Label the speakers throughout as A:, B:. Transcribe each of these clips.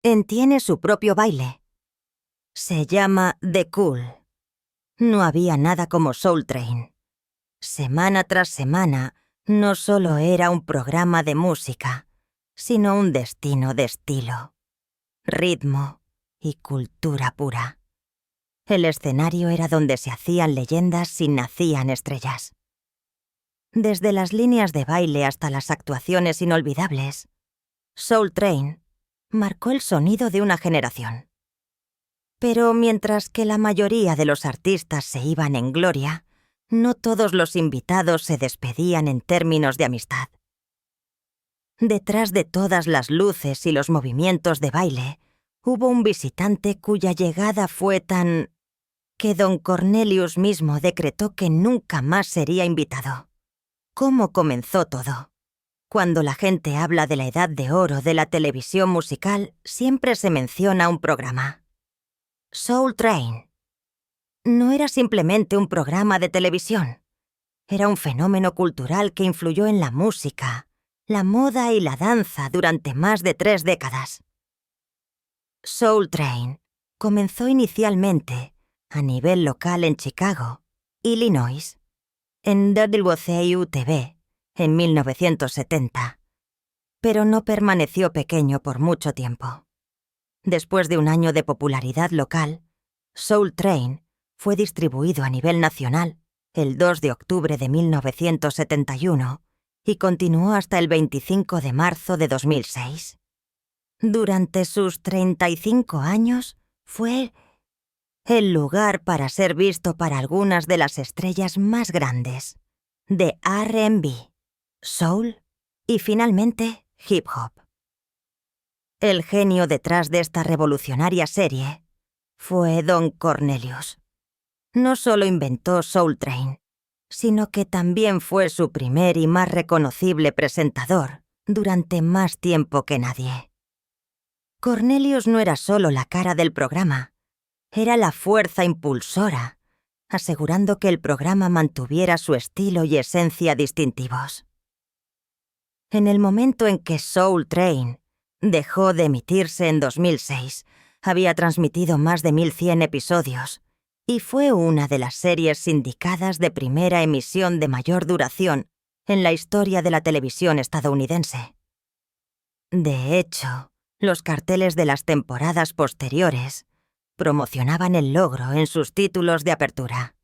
A: Tiene su propio baile. Se llama The Cool. No había nada como Soul Train. Semana tras semana, no solo era un programa de música, sino un destino de estilo, ritmo y cultura pura. El escenario era donde se hacían leyendas y nacían estrellas. Desde las líneas de baile hasta las actuaciones inolvidables, Soul Train marcó el sonido de una generación. Pero mientras que la mayoría de los artistas se iban en gloria, no todos los invitados se despedían en términos de amistad. Detrás de todas las luces y los movimientos de baile, hubo un visitante cuya llegada fue tan... que Don Cornelius mismo decretó que nunca más sería invitado. ¿Cómo comenzó todo? Cuando la gente habla de la edad de oro de la televisión musical, siempre se menciona un programa. Soul Train. No era simplemente un programa de televisión. Era un fenómeno cultural que influyó en la música, la moda y la danza durante más de 3 décadas. Soul Train comenzó inicialmente a nivel local en Chicago, Illinois, en WCIU-TV en 1970, pero no permaneció pequeño por mucho tiempo. Después de un año de popularidad local, Soul Train fue distribuido a nivel nacional el 2 de octubre de 1971 y continuó hasta el 25 de marzo de 2006. Durante sus 35 años fue el lugar para ser visto para algunas de las estrellas más grandes de R&B, soul y finalmente hip hop. El genio detrás de esta revolucionaria serie fue Don Cornelius. No solo inventó Soul Train, sino que también fue su primer y más reconocible presentador durante más tiempo que nadie. Cornelius no era solo la cara del programa, era la fuerza impulsora, asegurando que el programa mantuviera su estilo y esencia distintivos. En el momento en que Soul Train dejó de emitirse en 2006, había transmitido más de 1.100 episodios y fue una de las series sindicadas de primera emisión de mayor duración en la historia de la televisión estadounidense. De hecho, los carteles de las temporadas posteriores promocionaban el logro en sus títulos de apertura.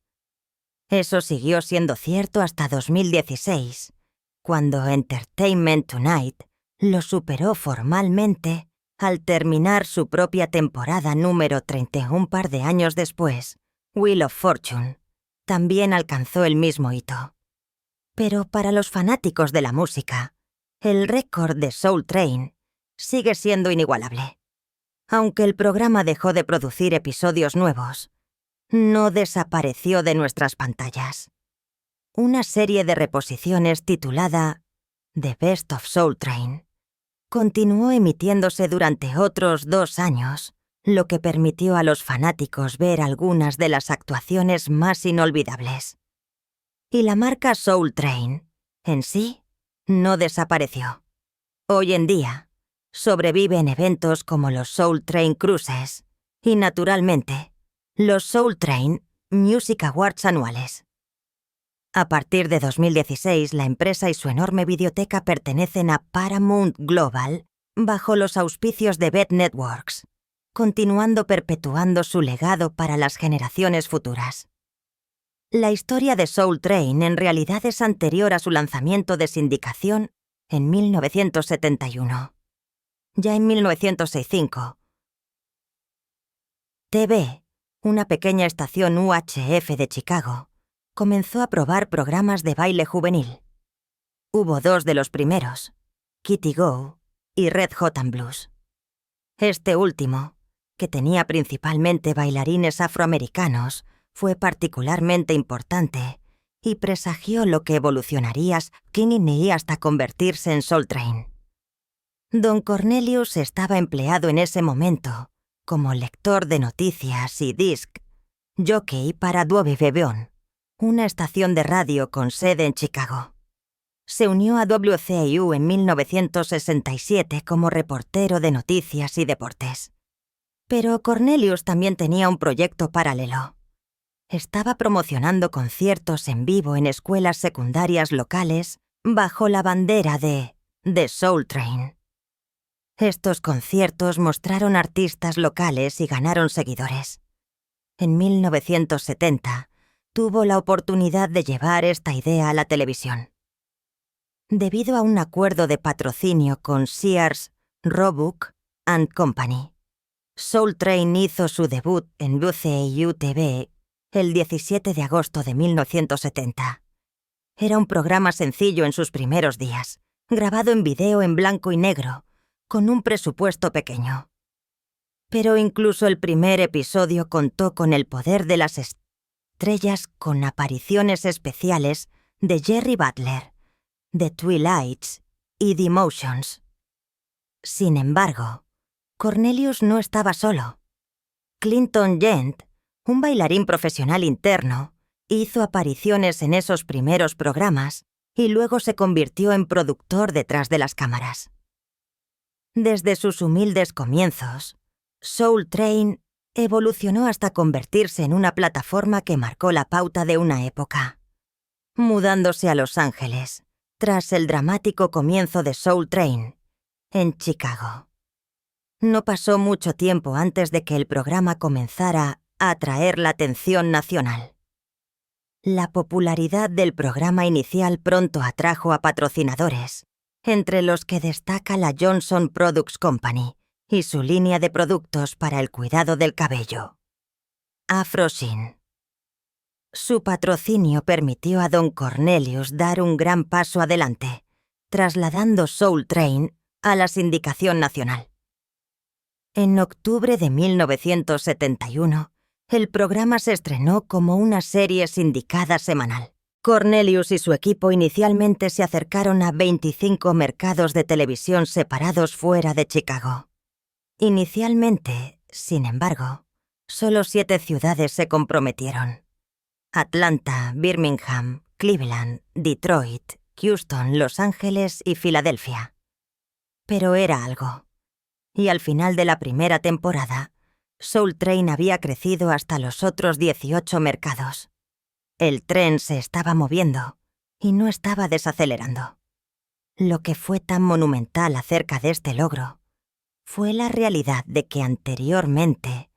A: Eso siguió siendo cierto hasta 2016, cuando Entertainment Tonight lo superó formalmente al terminar su propia temporada número 30. Un par de años después, Wheel of Fortune también alcanzó el mismo hito. Pero para los fanáticos de la música, el récord de Soul Train sigue siendo inigualable. Aunque el programa dejó de producir episodios nuevos, no desapareció de nuestras pantallas. Una serie de reposiciones titulada The Best of Soul Train continuó emitiéndose durante otros 2 años, lo que permitió a los fanáticos ver algunas de las actuaciones más inolvidables. Y la marca Soul Train, en sí, no desapareció. Hoy en día, sobrevive en eventos como los Soul Train Cruises y, naturalmente, los Soul Train Music Awards anuales. A partir de 2016, la empresa y su enorme videoteca pertenecen a Paramount Global bajo los auspicios de BET Networks, continuando perpetuando su legado para las generaciones futuras. La historia de Soul Train en realidad es anterior a su lanzamiento de sindicación en 1971. Ya en 1965, TV, una pequeña estación UHF de Chicago, comenzó a probar programas de baile juvenil. Hubo 2 de los primeros, Kitty Go y Red Hot and Blues. Este último, que tenía principalmente bailarines afroamericanos, fue particularmente importante y presagió lo que evolucionaría Skinny hasta convertirse en Soul Train. Don Cornelius estaba empleado en ese momento como lector de noticias y disc jockey para WBBON, una estación de radio con sede en Chicago. Se unió a WCIU en 1967 como reportero de noticias y deportes. Pero Cornelius también tenía un proyecto paralelo. Estaba promocionando conciertos en vivo en escuelas secundarias locales bajo la bandera de The Soul Train. Estos conciertos mostraron artistas locales y ganaron seguidores. En 1970, tuvo la oportunidad de llevar esta idea a la televisión. Debido a un acuerdo de patrocinio con Sears, Roebuck and Company, Soul Train hizo su debut en WCIU TV el 17 de agosto de 1970. Era un programa sencillo en sus primeros días, grabado en video en blanco y negro, con un presupuesto pequeño. Pero incluso el primer episodio contó con el poder de las estrellas, con apariciones especiales de Jerry Butler, The Twilights y The Emotions. Sin embargo, Cornelius no estaba solo. Clinton Gent, un bailarín profesional interno, hizo apariciones en esos primeros programas y luego se convirtió en productor detrás de las cámaras. Desde sus humildes comienzos, Soul Train evolucionó hasta convertirse en una plataforma que marcó la pauta de una época. Mudándose a Los Ángeles, tras el dramático comienzo de Soul Train, en Chicago. No pasó mucho tiempo antes de que el programa comenzara a atraer la atención nacional. La popularidad del programa inicial pronto atrajo a patrocinadores, entre los que destaca la Johnson Products Company y su línea de productos para el cuidado del cabello, Afro Sheen. Su patrocinio permitió a Don Cornelius dar un gran paso adelante, trasladando Soul Train a la sindicación nacional. En octubre de 1971, el programa se estrenó como una serie sindicada semanal. Cornelius y su equipo inicialmente se acercaron a 25 mercados de televisión separados fuera de Chicago. Inicialmente, sin embargo, solo 7 ciudades se comprometieron: Atlanta, Birmingham, Cleveland, Detroit, Houston, Los Ángeles y Filadelfia. Pero era algo. Y al final de la primera temporada, Soul Train había crecido hasta los otros 18 mercados. El tren se estaba moviendo y no estaba desacelerando. Lo que fue tan monumental acerca de este logro fue la realidad de que anteriormente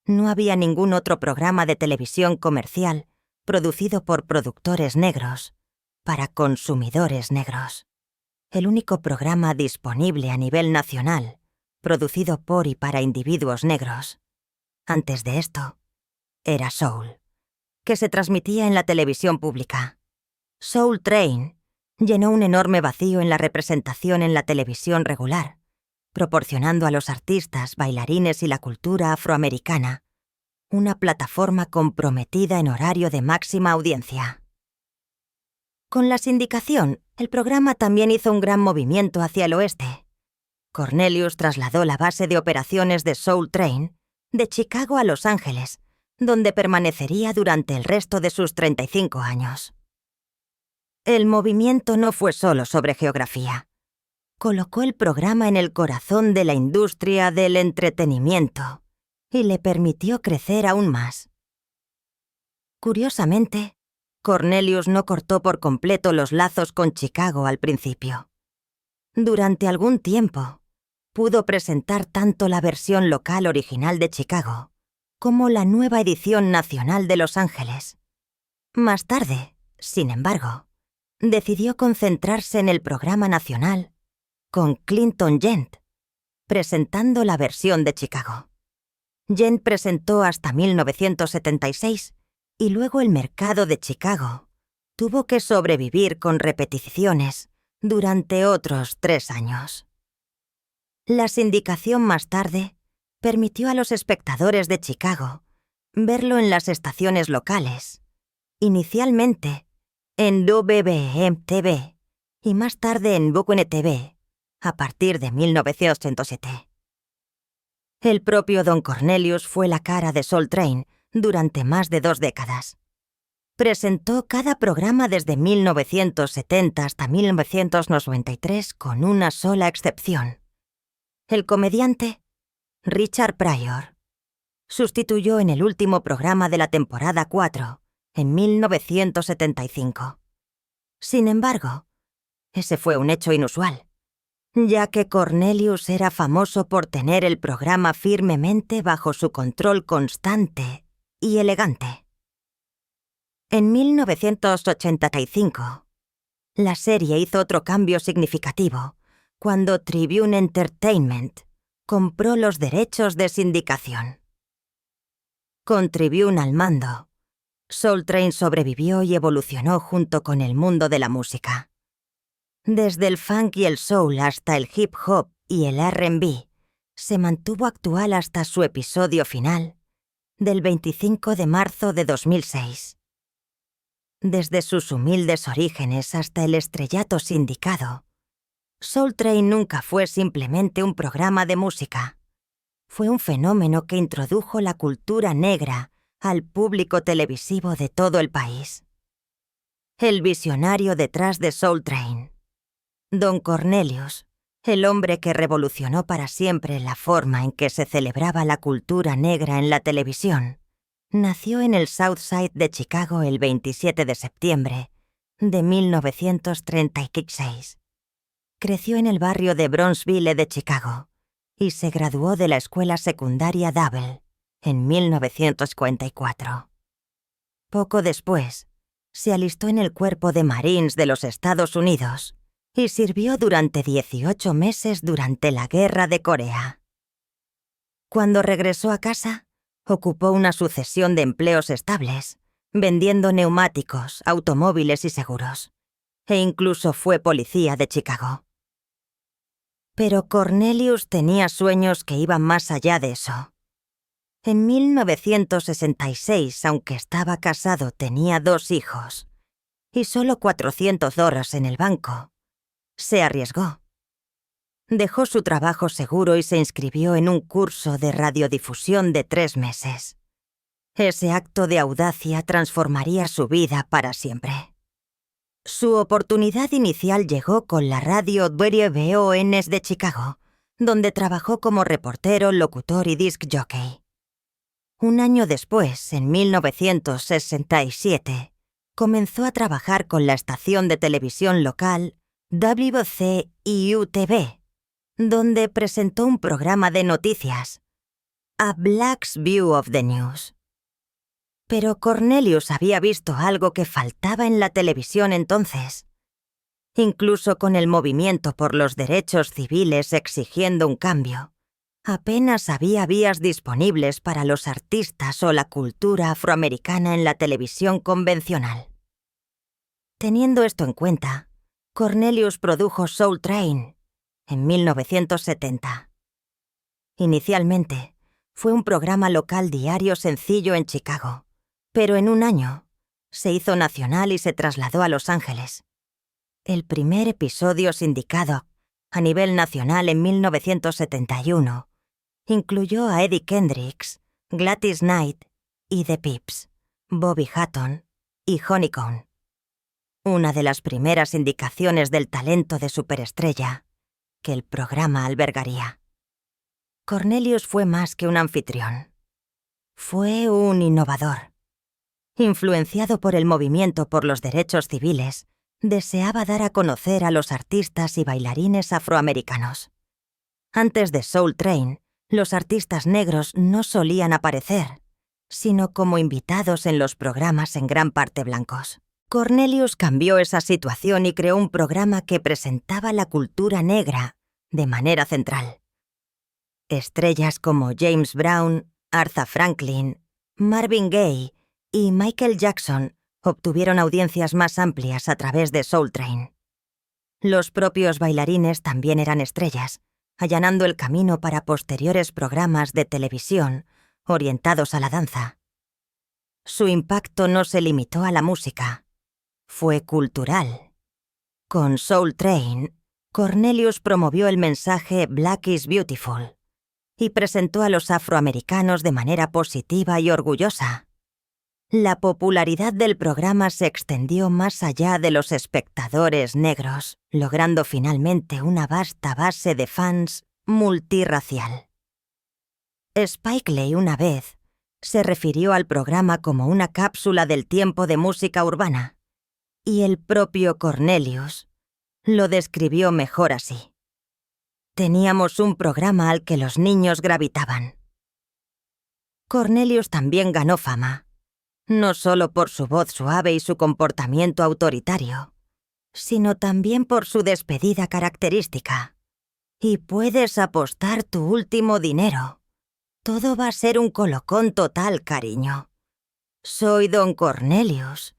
A: no había ningún otro programa de televisión comercial producido por productores negros para consumidores negros. El único programa disponible a nivel nacional producido por y para individuos negros. Antes de esto, era Soul, que se transmitía en la televisión pública. Soul Train llenó un enorme vacío en la representación en la televisión regular, proporcionando a los artistas, bailarines y la cultura afroamericana una plataforma comprometida en horario de máxima audiencia. Con la sindicación, el programa también hizo un gran movimiento hacia el oeste. Cornelius trasladó la base de operaciones de Soul Train de Chicago a Los Ángeles, donde permanecería durante el resto de sus 35 años. El movimiento no fue solo sobre geografía. Colocó el programa en el corazón de la industria del entretenimiento y le permitió crecer aún más. Curiosamente, Cornelius no cortó por completo los lazos con Chicago al principio. Durante algún tiempo, pudo presentar tanto la versión local original de Chicago como la nueva edición nacional de Los Ángeles. Más tarde, sin embargo, decidió concentrarse en el programa nacional con Clinton Gent, presentando la versión de Chicago. Gent presentó hasta 1976 y luego el mercado de Chicago tuvo que sobrevivir con repeticiones durante otros 3 años. La sindicación más tarde permitió a los espectadores de Chicago verlo en las estaciones locales, inicialmente en WBM-TV y más tarde en WNTV, a partir de 1987. El propio Don Cornelius fue la cara de Soul Train durante más de 2 décadas. Presentó cada programa desde 1970 hasta 1993 con una sola excepción. El comediante Richard Pryor sustituyó en el último programa de la temporada 4, en 1975. Sin embargo, ese fue un hecho inusual, ya que Cornelius era famoso por tener el programa firmemente bajo su control constante y elegante. En 1985, la serie hizo otro cambio significativo cuando Tribune Entertainment compró los derechos de sindicación. Con Tribune al mando, Soul Train sobrevivió y evolucionó junto con el mundo de la música. Desde el funk y el soul hasta el hip hop y el R&B, se mantuvo actual hasta su episodio final, del 25 de marzo de 2006. Desde sus humildes orígenes hasta el estrellato sindicado, Soul Train nunca fue simplemente un programa de música. Fue un fenómeno que introdujo la cultura negra al público televisivo de todo el país. El visionario detrás de Soul Train, Don Cornelius, el hombre que revolucionó para siempre la forma en que se celebraba la cultura negra en la televisión, nació en el South Side de Chicago el 27 de septiembre de 1936. Creció en el barrio de Bronxville de Chicago y se graduó de la escuela secundaria Double en 1944. Poco después, se alistó en el Cuerpo de Marines de los Estados Unidos y sirvió durante 18 meses durante la Guerra de Corea. Cuando regresó a casa, ocupó una sucesión de empleos estables, vendiendo neumáticos, automóviles y seguros, e incluso fue policía de Chicago. Pero Cornelius tenía sueños que iban más allá de eso. En 1966, aunque estaba casado, tenía 2 hijos y solo $400 en el banco. Se arriesgó. Dejó su trabajo seguro y se inscribió en un curso de radiodifusión de 3 meses. Ese acto de audacia transformaría su vida para siempre. Su oportunidad inicial llegó con la radio WBON de Chicago, donde trabajó como reportero, locutor y disc jockey. Un año después, en 1967, comenzó a trabajar con la estación de televisión local WCIU-TV, donde presentó un programa de noticias, A Black's View of the News. Pero Cornelius había visto algo que faltaba en la televisión entonces. Incluso con el movimiento por los derechos civiles exigiendo un cambio, apenas había vías disponibles para los artistas o la cultura afroamericana en la televisión convencional. Teniendo esto en cuenta, Cornelius produjo Soul Train en 1970. Inicialmente, fue un programa local diario sencillo en Chicago, pero en un año se hizo nacional y se trasladó a Los Ángeles. El primer episodio sindicado a nivel nacional en 1971 incluyó a Eddie Kendricks, Gladys Knight y The Pips, Bobby Hatton y Honeycomb. Una de las primeras indicaciones del talento de superestrella que el programa albergaría. Cornelius fue más que un anfitrión. Fue un innovador. Influenciado por el movimiento por los derechos civiles, deseaba dar a conocer a los artistas y bailarines afroamericanos. Antes de Soul Train, los artistas negros no solían aparecer, sino como invitados en los programas en gran parte blancos. Cornelius cambió esa situación y creó un programa que presentaba la cultura negra de manera central. Estrellas como James Brown, Aretha Franklin, Marvin Gaye y Michael Jackson obtuvieron audiencias más amplias a través de Soul Train. Los propios bailarines también eran estrellas, allanando el camino para posteriores programas de televisión orientados a la danza. Su impacto no se limitó a la música, fue cultural. Con Soul Train, Cornelius promovió el mensaje Black is Beautiful y presentó a los afroamericanos de manera positiva y orgullosa. La popularidad del programa se extendió más allá de los espectadores negros, logrando finalmente una vasta base de fans multirracial. Spike Lee una vez se refirió al programa como una cápsula del tiempo de música urbana, y el propio Cornelius lo describió mejor así. Teníamos un programa al que los niños gravitaban. Cornelius también ganó fama, no solo por su voz suave y su comportamiento autoritario, sino también por su despedida característica. Y puedes apostar tu último dinero. Todo va a ser un colocón total, cariño. Soy don Cornelius,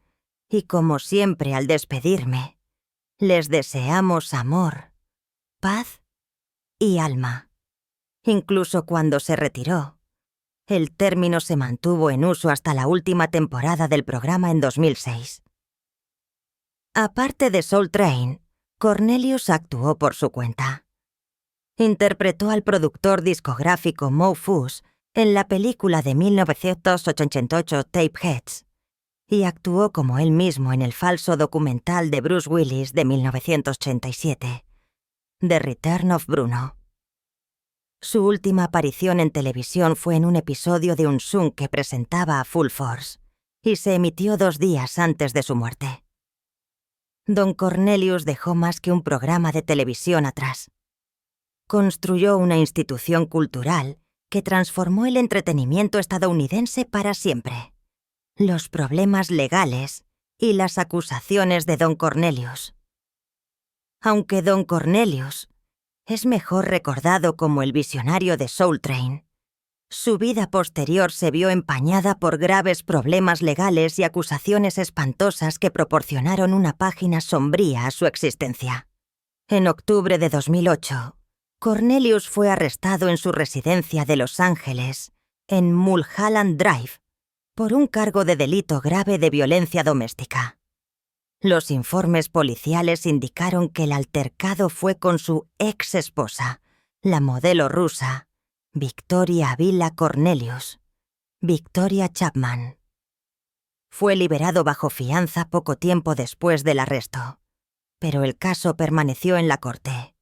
A: y como siempre al despedirme, les deseamos amor, paz y alma. Incluso cuando se retiró, el término se mantuvo en uso hasta la última temporada del programa en 2006. Aparte de Soul Train, Cornelius actuó por su cuenta. Interpretó al productor discográfico Mo Foose en la película de 1988 Tapeheads y actuó como él mismo en el falso documental de Bruce Willis de 1987, The Return of Bruno. Su última aparición en televisión fue en un episodio de Unsung que presentaba a Full Force, y se emitió 2 días antes de su muerte. Don Cornelius dejó más que un programa de televisión atrás. Construyó una institución cultural que transformó el entretenimiento estadounidense para siempre. Los problemas legales y las acusaciones de Don Cornelius. Aunque Don Cornelius es mejor recordado como el visionario de Soul Train, su vida posterior se vio empañada por graves problemas legales y acusaciones espantosas que proporcionaron una página sombría a su existencia. En octubre de 2008, Cornelius fue arrestado en su residencia de Los Ángeles, en Mulholland Drive, por un cargo de delito grave de violencia doméstica. Los informes policiales indicaron que el altercado fue con su ex-esposa, la modelo rusa, Victoria Avila Cornelius, Victoria Chapman. Fue liberado bajo fianza poco tiempo después del arresto, pero el caso permaneció en la corte.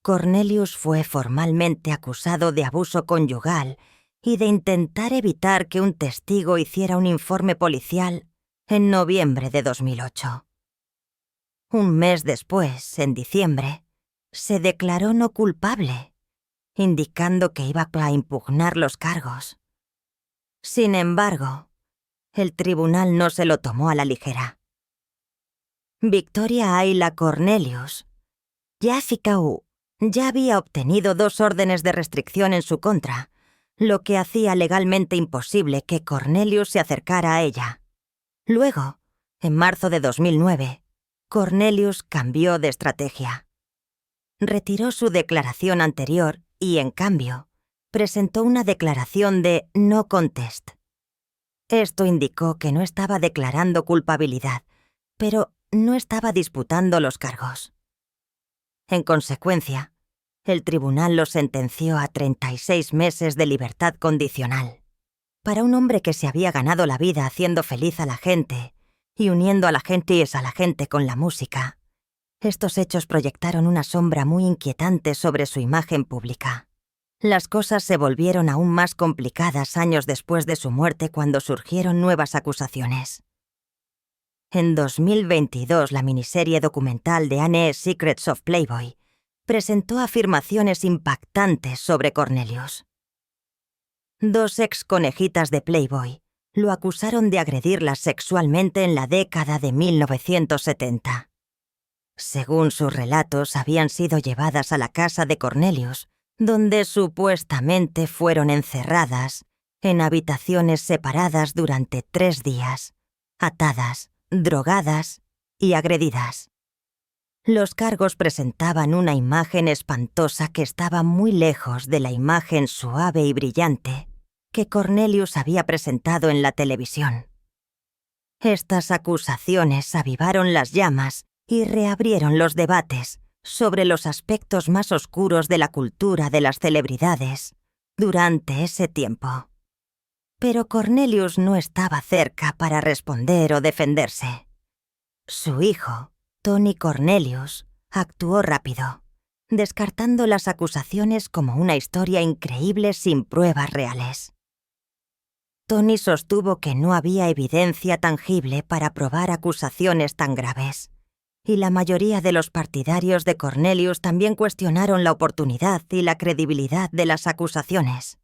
A: Cornelius fue formalmente acusado de abuso conyugal y de intentar evitar que un testigo hiciera un informe policial en noviembre de 2008. Un mes después, en diciembre, se declaró no culpable, indicando que iba a impugnar los cargos. Sin embargo, el tribunal no se lo tomó a la ligera. Victoria Ayla Cornelius, Jessica ya había obtenido 2 órdenes de restricción en su contra, lo que hacía legalmente imposible que Cornelius se acercara a ella. Luego, en marzo de 2009, Cornelius cambió de estrategia. Retiró su declaración anterior y, en cambio, presentó una declaración de no contest. Esto indicó que no estaba declarando culpabilidad, pero no estaba disputando los cargos. En consecuencia, el tribunal lo sentenció a 36 meses de libertad condicional. Para un hombre que se había ganado la vida haciendo feliz a la gente y uniendo a la gente con la música, estos hechos proyectaron una sombra muy inquietante sobre su imagen pública. Las cosas se volvieron aún más complicadas años después de su muerte cuando surgieron nuevas acusaciones. En 2022, la miniserie documental de Anne Secrets of Playboy presentó afirmaciones impactantes sobre Cornelius. 2 ex conejitas de Playboy lo acusaron de agredirlas sexualmente en la década de 1970. Según sus relatos, habían sido llevadas a la casa de Cornelius, donde supuestamente fueron encerradas en habitaciones separadas durante 3 días, atadas, drogadas y agredidas. Los cargos presentaban una imagen espantosa que estaba muy lejos de la imagen suave y brillante que Cornelius había presentado en la televisión. Estas acusaciones avivaron las llamas y reabrieron los debates sobre los aspectos más oscuros de la cultura de las celebridades durante ese tiempo. Pero Cornelius no estaba cerca para responder o defenderse. Su hijo, Tony Cornelius, actuó rápido, descartando las acusaciones como una historia increíble sin pruebas reales. Tony sostuvo que no había evidencia tangible para probar acusaciones tan graves, y la mayoría de los partidarios de Cornelius también cuestionaron la oportunidad y la credibilidad de las acusaciones.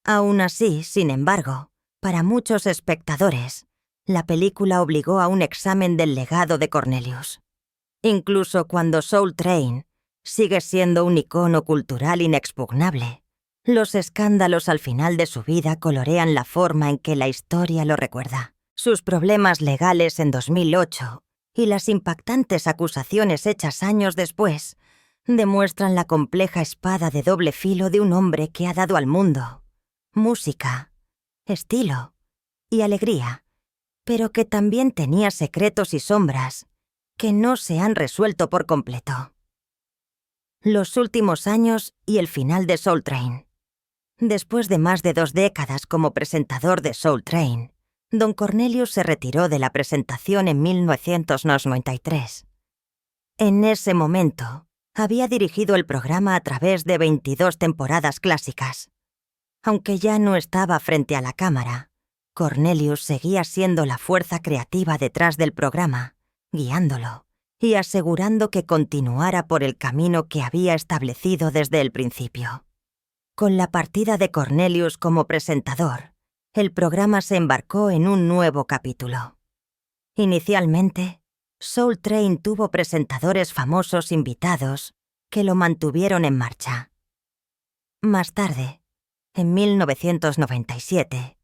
A: Aún así, sin embargo, para muchos espectadores, la película obligó a un examen del legado de Cornelius. Incluso cuando Soul Train sigue siendo un icono cultural inexpugnable, los escándalos al final de su vida colorean la forma en que la historia lo recuerda. Sus problemas legales en 2008 y las impactantes acusaciones hechas años después demuestran la compleja espada de doble filo de un hombre que ha dado al mundo música, estilo y alegría, pero que también tenía secretos y sombras que no se han resuelto por completo. Los últimos años y el final de Soul Train. Después de más de 2 décadas como presentador de Soul Train, Don Cornelius se retiró de la presentación en 1993. En ese momento, había dirigido el programa a través de 22 temporadas clásicas. Aunque ya no estaba frente a la cámara, Cornelius seguía siendo la fuerza creativa detrás del programa, guiándolo y asegurando que continuara por el camino que había establecido desde el principio. Con la partida de Cornelius como presentador, el programa se embarcó en un nuevo capítulo. Inicialmente, Soul Train tuvo presentadores famosos invitados que lo mantuvieron en marcha. Más tarde, en 1997,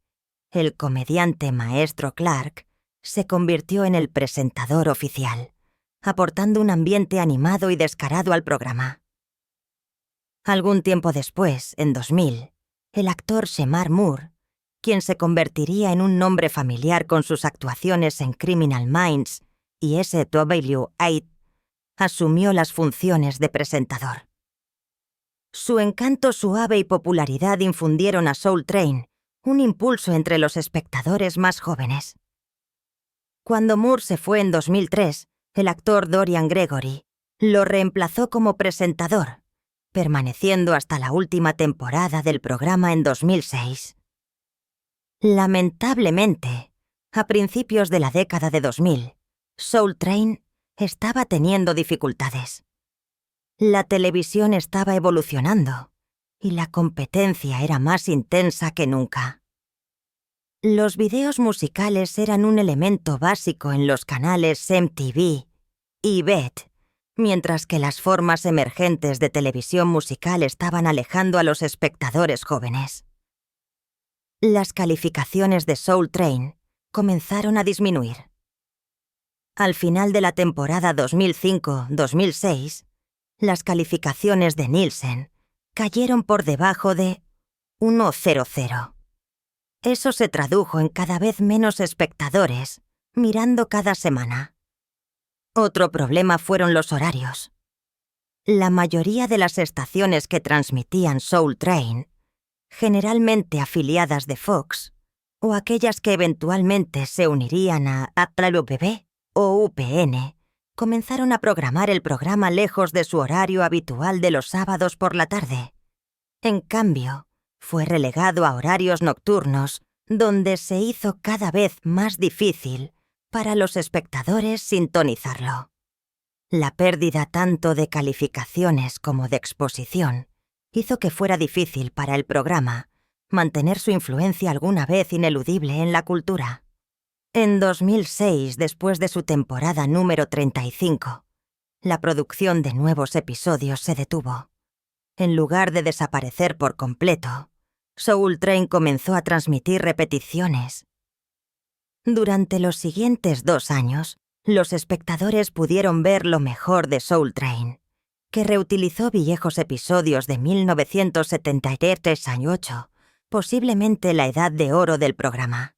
A: el comediante Maestro Clark se convirtió en el presentador oficial, aportando un ambiente animado y descarado al programa. Algún tiempo después, en 2000, el actor Shemar Moore, quien se convertiría en un nombre familiar con sus actuaciones en Criminal Minds y SW8, asumió las funciones de presentador. Su encanto suave y popularidad infundieron a Soul Train un impulso entre los espectadores más jóvenes. Cuando Moore se fue en 2003, el actor Dorian Gregory lo reemplazó como presentador, permaneciendo hasta la última temporada del programa en 2006. Lamentablemente, a principios de la década de 2000, Soul Train estaba teniendo dificultades. La televisión estaba evolucionando y la competencia era más intensa que nunca. Los videos musicales eran un elemento básico en los canales MTV y BET, mientras que las formas emergentes de televisión musical estaban alejando a los espectadores jóvenes. Las calificaciones de Soul Train comenzaron a disminuir. Al final de la temporada 2005-2006, las calificaciones de Nielsen cayeron por debajo de 1,00. Eso se tradujo en cada vez menos espectadores mirando cada semana. Otro problema fueron los horarios. La mayoría de las estaciones que transmitían Soul Train, generalmente afiliadas de Fox, o aquellas que eventualmente se unirían a WB o UPN, comenzaron a programar el programa lejos de su horario habitual de los sábados por la tarde. En cambio, fue relegado a horarios nocturnos, donde se hizo cada vez más difícil para los espectadores sintonizarlo. La pérdida tanto de calificaciones como de exposición hizo que fuera difícil para el programa mantener su influencia alguna vez ineludible en la cultura. En 2006, después de su temporada número 35, la producción de nuevos episodios se detuvo. En lugar de desaparecer por completo, Soul Train comenzó a transmitir repeticiones. Durante los siguientes 2 años, los espectadores pudieron ver lo mejor de Soul Train, que reutilizó viejos episodios de 1978, posiblemente la edad de oro del programa.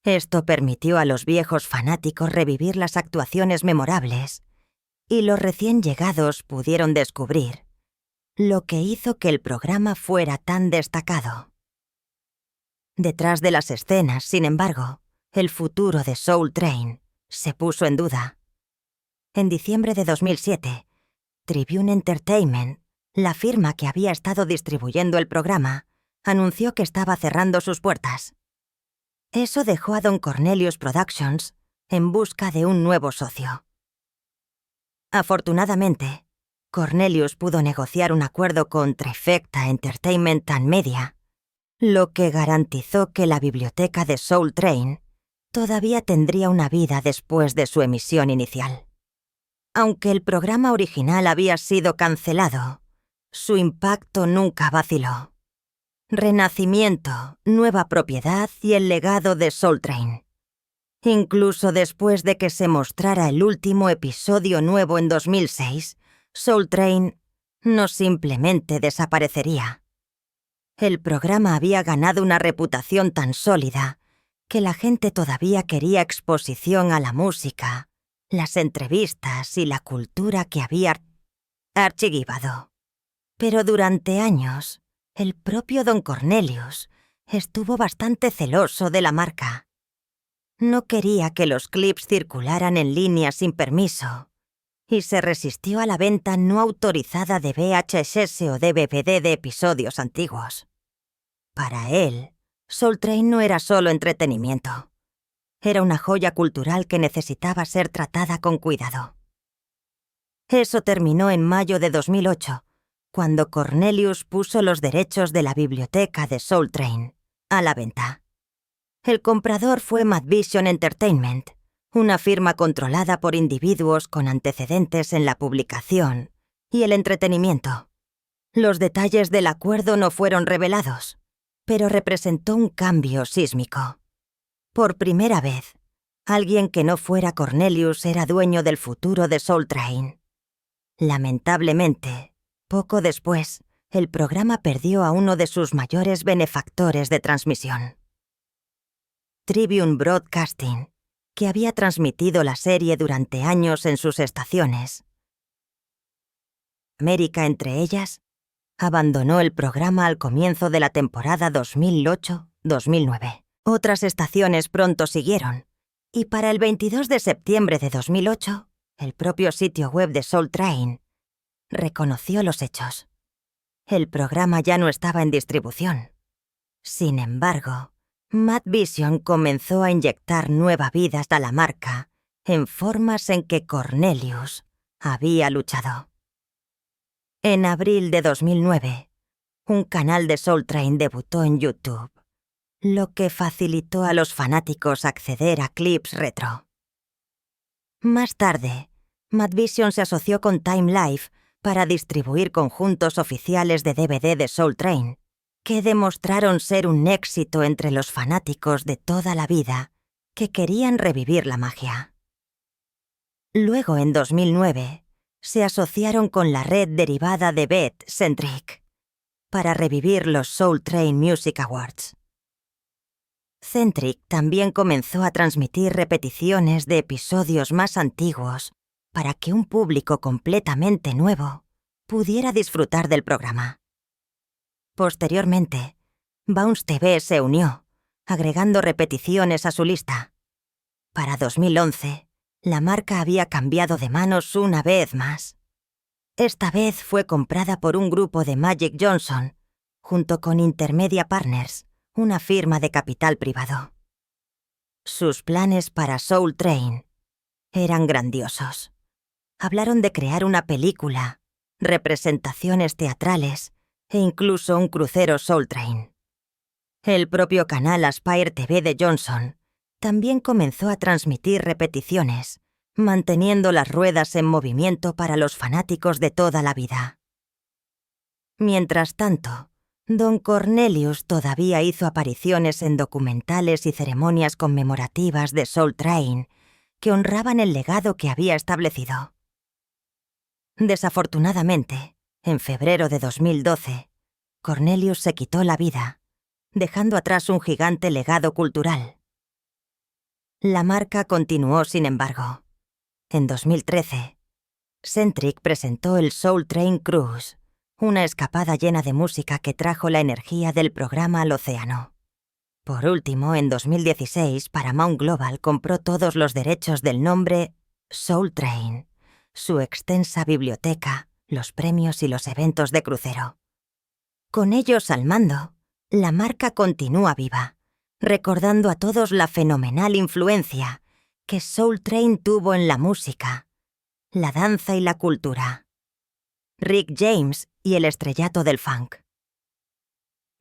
A: Esto permitió a los viejos fanáticos revivir las actuaciones memorables, y los recién llegados pudieron descubrir lo que hizo que el programa fuera tan destacado. Detrás de las escenas, sin embargo, el futuro de Soul Train se puso en duda. En diciembre de 2007, Tribune Entertainment, la firma que había estado distribuyendo el programa, anunció que estaba cerrando sus puertas. Eso dejó a Don Cornelius Productions en busca de un nuevo socio. Afortunadamente, Cornelius pudo negociar un acuerdo con Trifecta Entertainment and Media, lo que garantizó que la biblioteca de Soul Train todavía tendría una vida después de su emisión inicial. Aunque el programa original había sido cancelado, su impacto nunca vaciló. Renacimiento, nueva propiedad y el legado de Soul Train. Incluso después de que se mostrara el último episodio nuevo en 2006, Soul Train no simplemente desaparecería. El programa había ganado una reputación tan sólida que la gente todavía quería exposición a la música, las entrevistas y la cultura que había archivado. Pero durante años, el propio Don Cornelius estuvo bastante celoso de la marca. No quería que los clips circularan en línea sin permiso y se resistió a la venta no autorizada de VHS o DVD de episodios antiguos. Para él, Soul Train no era solo entretenimiento. Era una joya cultural que necesitaba ser tratada con cuidado. Eso terminó en mayo de 2008, cuando Cornelius puso los derechos de la biblioteca de Soul Train a la venta. El comprador fue Madvision Entertainment, una firma controlada por individuos con antecedentes en la publicación y el entretenimiento. Los detalles del acuerdo no fueron revelados, pero representó un cambio sísmico. Por primera vez, alguien que no fuera Cornelius era dueño del futuro de Soul Train. Lamentablemente, poco después, el programa perdió a uno de sus mayores benefactores de transmisión. Tribune Broadcasting, que había transmitido la serie durante años en sus estaciones. América entre ellas, abandonó el programa al comienzo de la temporada 2008-2009. Otras estaciones pronto siguieron, y para el 22 de septiembre de 2008, el propio sitio web de Soul Train reconoció los hechos. El programa ya no estaba en distribución. Sin embargo, Madvision comenzó a inyectar nueva vida a la marca en formas en que Cornelius había luchado. En abril de 2009, un canal de Soul Train debutó en YouTube, lo que facilitó a los fanáticos acceder a clips retro. Más tarde, Madvision se asoció con Time Life para distribuir conjuntos oficiales de DVD de Soul Train, que demostraron ser un éxito entre los fanáticos de toda la vida que querían revivir la magia. Luego, en 2009, se asociaron con la red derivada de BET Centric para revivir los Soul Train Music Awards. Centric también comenzó a transmitir repeticiones de episodios más antiguos para que un público completamente nuevo pudiera disfrutar del programa. Posteriormente, Bounce TV se unió, agregando repeticiones a su lista. Para 2011, la marca había cambiado de manos una vez más. Esta vez fue comprada por un grupo de Magic Johnson, junto con Intermedia Partners, una firma de capital privado. Sus planes para Soul Train eran grandiosos. Hablaron de crear una película, representaciones teatrales e incluso un crucero Soul Train. El propio canal Aspire TV de Johnson también comenzó a transmitir repeticiones, manteniendo las ruedas en movimiento para los fanáticos de toda la vida. Mientras tanto, Don Cornelius todavía hizo apariciones en documentales y ceremonias conmemorativas de Soul Train que honraban el legado que había establecido. Desafortunadamente, en febrero de 2012, Cornelius se quitó la vida, dejando atrás un gigante legado cultural. La marca continuó, sin embargo. En 2013, Centric presentó el Soul Train Cruise, una escapada llena de música que trajo la energía del programa al océano. Por último, en 2016, Paramount Global compró todos los derechos del nombre Soul Train, su extensa biblioteca, los premios y los eventos de crucero. Con ellos al mando, la marca continúa viva, recordando a todos la fenomenal influencia que Soul Train tuvo en la música, la danza y la cultura. Rick James y el estrellato del funk.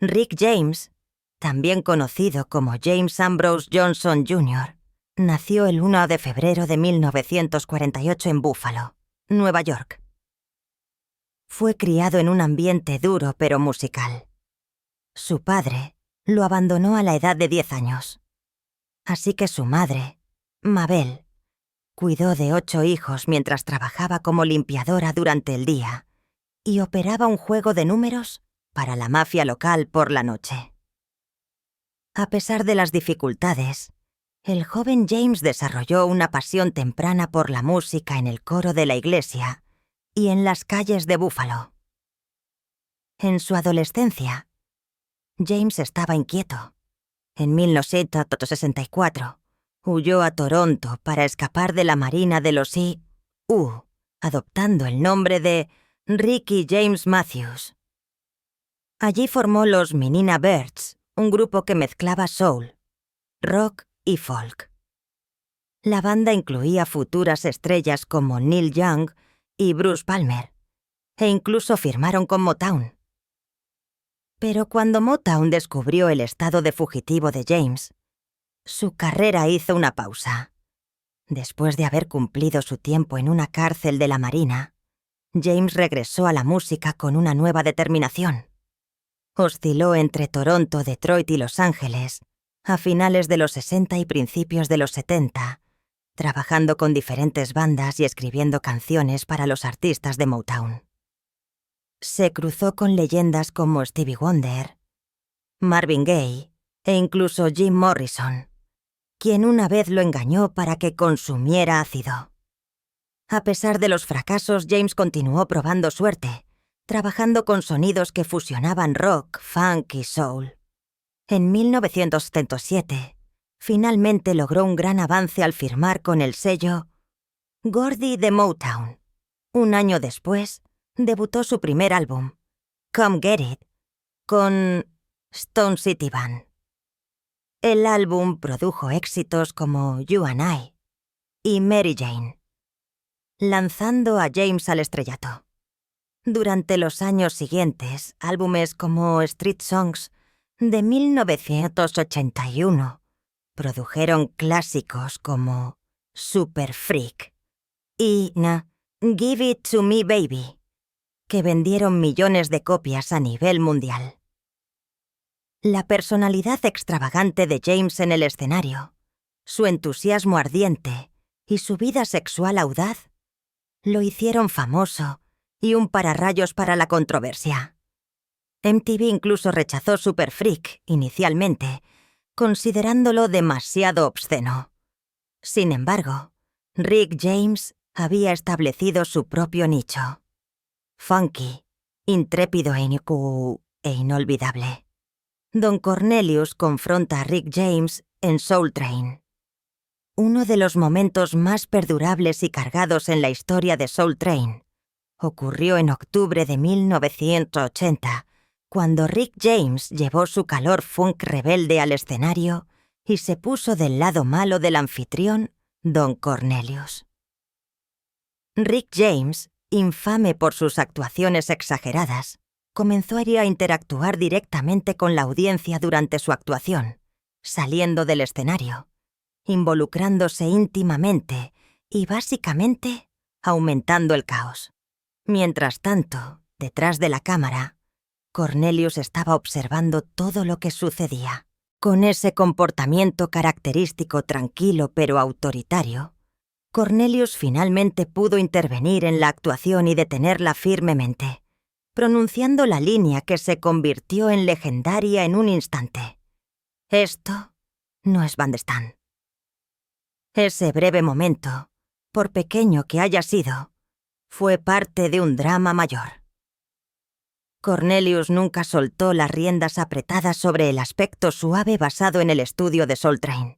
A: Rick James, también conocido como James Ambrose Johnson Jr., nació el 1 de febrero de 1948 en Buffalo, Nueva York. Fue criado en un ambiente duro pero musical. Su padre lo abandonó a la edad de 10 años. Así que su madre, Mabel, cuidó de 8 hijos mientras trabajaba como limpiadora durante el día y operaba un juego de números para la mafia local por la noche. A pesar de las dificultades, el joven James desarrolló una pasión temprana por la música en el coro de la iglesia y en las calles de Buffalo. En su adolescencia, James estaba inquieto. En 1964, huyó a Toronto para escapar de la Marina de los I.U., adoptando el nombre de Ricky James Matthews. Allí formó los Menina Birds, un grupo que mezclaba soul, rock y folk. La banda incluía futuras estrellas como Neil Young y Bruce Palmer, e incluso firmaron con Motown. Pero cuando Motown descubrió el estado de fugitivo de James, su carrera hizo una pausa. Después de haber cumplido su tiempo en una cárcel de la Marina, James regresó a la música con una nueva determinación. Osciló entre Toronto, Detroit y Los Ángeles a finales de los 60 y principios de los 70, trabajando con diferentes bandas y escribiendo canciones para los artistas de Motown. Se cruzó con leyendas como Stevie Wonder, Marvin Gaye e incluso Jim Morrison, quien una vez lo engañó para que consumiera ácido. A pesar de los fracasos, James continuó probando suerte, trabajando con sonidos que fusionaban rock, funk y soul. En 1977, finalmente logró un gran avance al firmar con el sello Gordy de Motown. Un año después, debutó su primer álbum, Come Get It, con Stone City Band. El álbum produjo éxitos como You and I y Mary Jane, lanzando a James al estrellato. Durante los años siguientes, álbumes como Street Songs de 1981 produjeron clásicos como Super Freak y Give It to Me Baby, que vendieron millones de copias a nivel mundial. La personalidad extravagante de James en el escenario, su entusiasmo ardiente y su vida sexual audaz lo hicieron famoso y un pararrayos para la controversia. MTV incluso rechazó Super Freak inicialmente, considerándolo demasiado obsceno. Sin embargo, Rick James había establecido su propio nicho. Funky, intrépido e inolvidable. Don Cornelius confronta a Rick James en Soul Train. Uno de los momentos más perdurables y cargados en la historia de Soul Train ocurrió en octubre de 1980, cuando Rick James llevó su calor funk rebelde al escenario y se puso del lado malo del anfitrión, Don Cornelius. Rick James, infame por sus actuaciones exageradas, comenzó a interactuar directamente con la audiencia durante su actuación, saliendo del escenario, involucrándose íntimamente y básicamente aumentando el caos. Mientras tanto, detrás de la cámara, Cornelius estaba observando todo lo que sucedía. Con ese comportamiento característico tranquilo pero autoritario, Cornelius finalmente pudo intervenir en la actuación y detenerla firmemente, pronunciando la línea que se convirtió en legendaria en un instante. Esto no es Bandstand. Ese breve momento, por pequeño que haya sido, fue parte de un drama mayor. Cornelius nunca soltó las riendas apretadas sobre el aspecto suave basado en el estudio de Soul Train.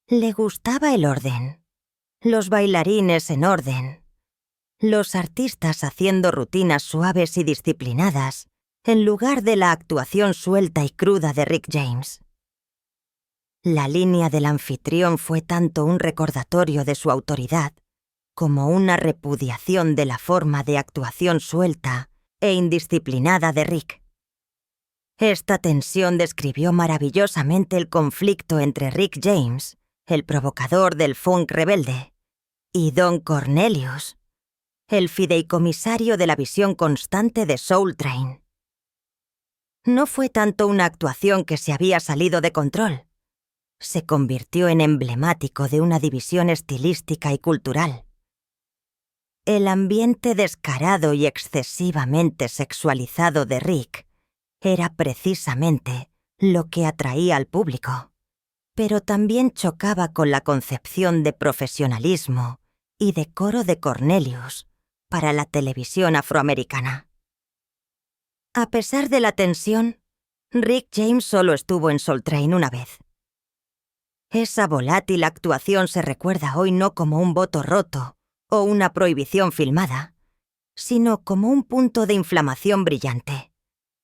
A: Le gustaba el orden, los bailarines en orden, los artistas haciendo rutinas suaves y disciplinadas, en lugar de la actuación suelta y cruda de Rick James. La línea del anfitrión fue tanto un recordatorio de su autoridad como una repudiación de la forma de actuación suelta e indisciplinada de Rick. Esta tensión describió maravillosamente el conflicto entre Rick James, el provocador del funk rebelde, y Don Cornelius, el fideicomisario de la visión constante de Soul Train. No fue tanto una actuación que se había salido de control. Se convirtió en emblemático de una división estilística y cultural. El ambiente descarado y excesivamente sexualizado de Rick era precisamente lo que atraía al público, pero también chocaba con la concepción de profesionalismo y decoro de Cornelius para la televisión afroamericana. A pesar de la tensión, Rick James solo estuvo en Soul Train una vez. Esa volátil actuación se recuerda hoy no como un voto roto o una prohibición filmada, sino como un punto de inflamación brillante.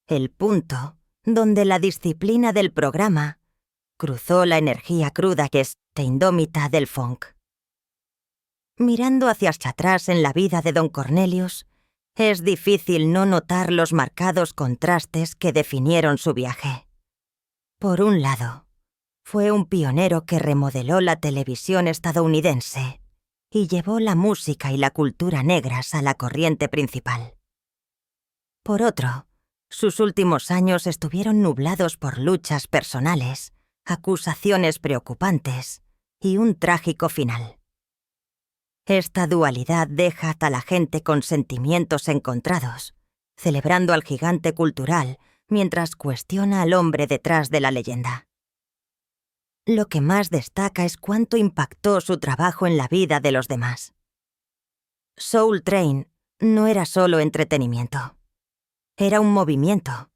A: El punto donde la disciplina del programa cruzó la energía cruda que es indómita del funk. Mirando hacia atrás en la vida de Don Cornelius, es difícil no notar los marcados contrastes que definieron su viaje. Por un lado, fue un pionero que remodeló la televisión estadounidense y llevó la música y la cultura negras a la corriente principal. Por otro, sus últimos años estuvieron nublados por luchas personales, acusaciones preocupantes y un trágico final. Esta dualidad deja a la gente con sentimientos encontrados, celebrando al gigante cultural mientras cuestiona al hombre detrás de la leyenda. Lo que más destaca es cuánto impactó su trabajo en la vida de los demás. Soul Train no era solo entretenimiento. Era un movimiento.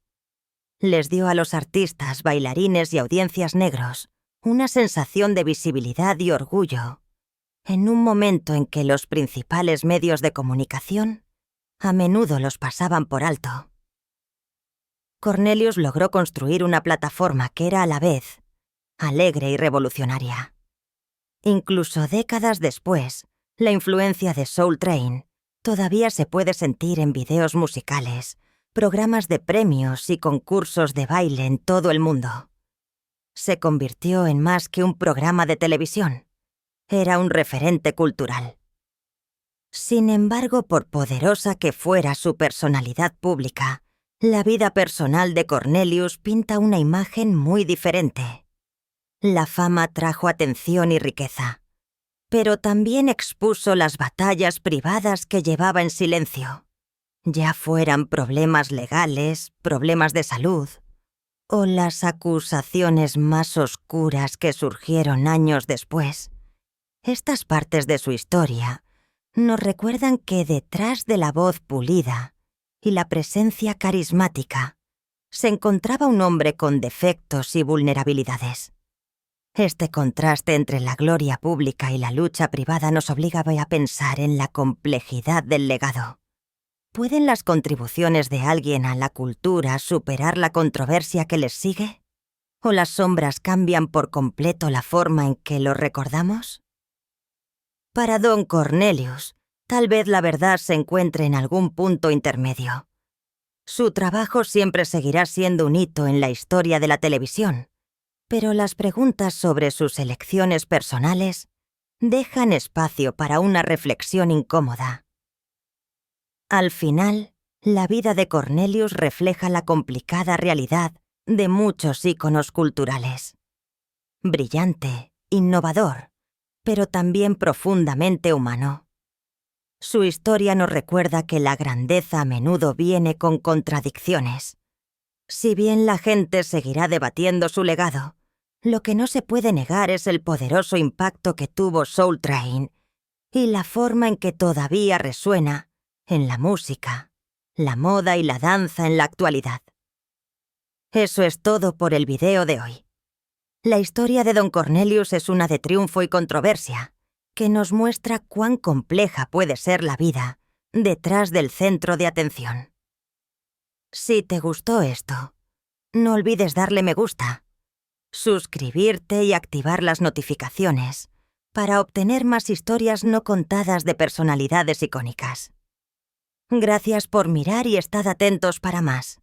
A: Les dio a los artistas, bailarines y audiencias negros una sensación de visibilidad y orgullo, en un momento en que los principales medios de comunicación a menudo los pasaban por alto. Cornelius logró construir una plataforma que era a la vez alegre y revolucionaria. Incluso décadas después, la influencia de Soul Train todavía se puede sentir en videos musicales, programas de premios y concursos de baile en todo el mundo. Se convirtió en más que un programa de televisión. Era un referente cultural. Sin embargo, por poderosa que fuera su personalidad pública, la vida personal de Cornelius pinta una imagen muy diferente. La fama trajo atención y riqueza, pero también expuso las batallas privadas que llevaba en silencio, ya fueran problemas legales, problemas de salud, o las acusaciones más oscuras que surgieron años después. Estas partes de su historia nos recuerdan que detrás de la voz pulida y la presencia carismática se encontraba un hombre con defectos y vulnerabilidades. Este contraste entre la gloria pública y la lucha privada nos obliga a pensar en la complejidad del legado. ¿Pueden las contribuciones de alguien a la cultura superar la controversia que les sigue? ¿O las sombras cambian por completo la forma en que lo recordamos? Para Don Cornelius, tal vez la verdad se encuentre en algún punto intermedio. Su trabajo siempre seguirá siendo un hito en la historia de la televisión, pero las preguntas sobre sus elecciones personales dejan espacio para una reflexión incómoda. Al final, la vida de Cornelius refleja la complicada realidad de muchos íconos culturales. Brillante, innovador, pero también profundamente humano. Su historia nos recuerda que la grandeza a menudo viene con contradicciones. Si bien la gente seguirá debatiendo su legado, lo que no se puede negar es el poderoso impacto que tuvo Soul Train y la forma en que todavía resuena en la música, la moda y la danza en la actualidad. Eso es todo por el video de hoy. La historia de Don Cornelius es una de triunfo y controversia, que nos muestra cuán compleja puede ser la vida detrás del centro de atención. Si te gustó esto, no olvides darle me gusta, suscribirte y activar las notificaciones para obtener más historias no contadas de personalidades icónicas. Gracias por mirar y estad atentos para más.